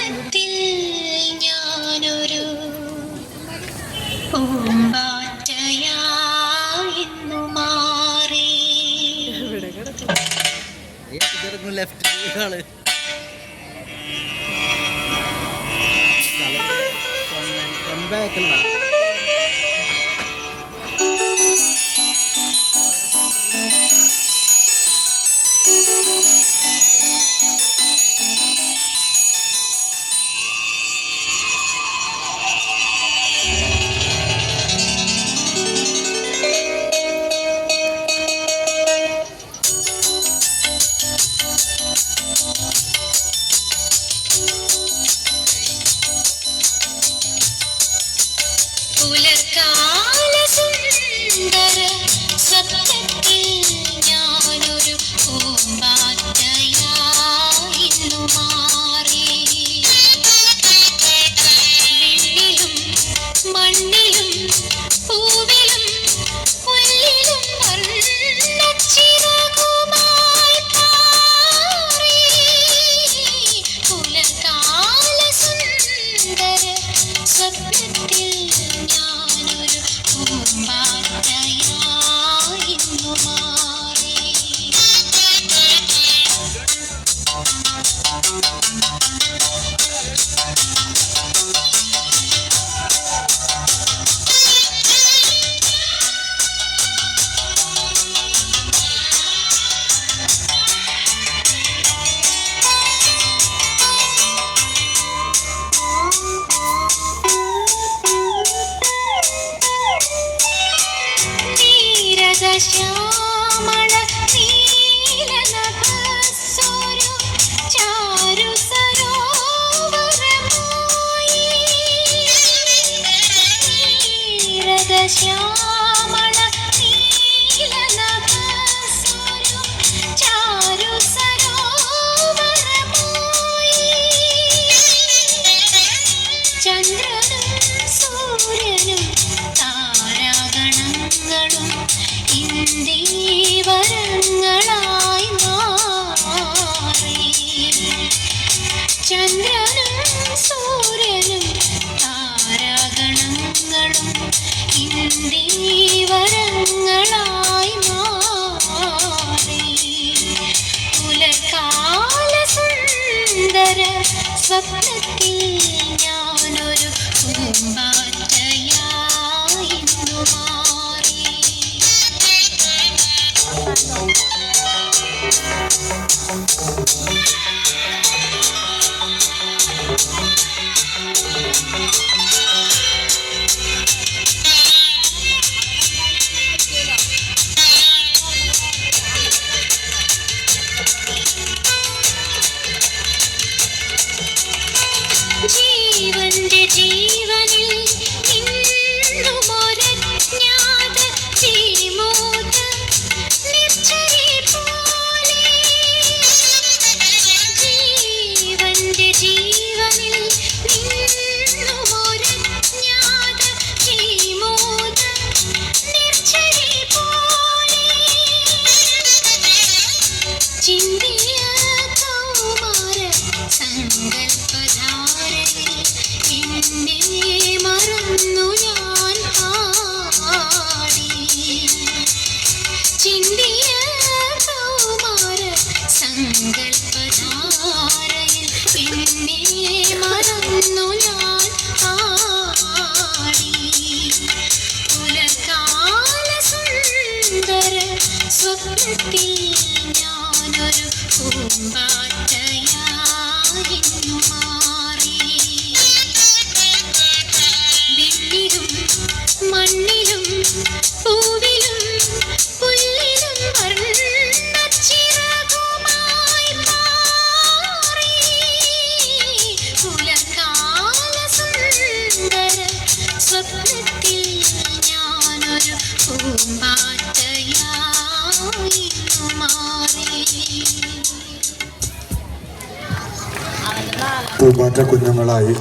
സ്വപ്നത്തിൽ ഞാനൊരു പൂമ്പാറ്റയായിന്നു മാറി. ലെഫ്റ്റ് പുലർക്കാല സുന്ദര സ്വപ്നത്തിൽ ഞാനൊരു പൂമ്പാറ്റയായിന്നു മാറി. വിണ്ണിലും മണ്ണിലും പൂവിലും പുല്ലിലും വർണ്ണച്ചിറകുമായി പാറി. പുലർക്കാല സുന്ദര സ്വപ്നത്തിൽ ഞാനൊരു പൂമ്പാറ്റയായിന്നു മാറി. ശ്യാമള നീലനഭസ്സൊരു ചാരു സരോവരമായി. ശ്യാമള നീലനഭസ്സൊരു ചാരു സരോവരമായി. ചന്ദ്രനും സൂര്യനും താരാഗണങ്ങളും ഇന്ദീവരങ്ങളായി മാറി. ചന്ദ്രനും സൂര്യനും താരാഗണങ്ങളും ഇന്ദീവരങ്ങളായി മാറി. പുലർക്കാല സുന്ദര സ്വപ്നത്തിൽ ഞാനൊരു പൂമ്പാറ്റയായിന്നു മാറി. ജീവന്റെ ജീവനിൽ ഇന്നുമൊരജ്ഞാത വിമോദ നിർജ്ജരി പോലെ. ജീവന്റെ ജീവനിൽ ഇന്നുമൊരജ്ഞാത വിമോദ നിർജ്ജരി പോലെ. ചിന്തിയ കൗമാര സങ്കൽപ്പധാരയിൽ എന്നെ മറന്നു ഞാൻ പാടി. ചിന്തിയ കൗമാര സങ്കൽപ്പധാരയിൽ എന്നെ മറന്നു ഞാൻ പാടി. പുലർക്കാല സുന്ദര സ്വപ്നത്തിൽ ഞാനൊരു പൂമ്പാറ്റയായിന്നു മാറി. വിണ്ണിലും മണ്ണിലും പൂവിലും പുല്ലിലും വർണ്ണച്ചിറകുമായി മാറി. പുലർക്കാല സുന്ദര സ്വപ്നത്തിൽ ഞാനൊരു പൂമ്പാറ്റയായിന്നു മാറി. പൂമ്പാറ്റ കുഞ്ഞുങ്ങളായി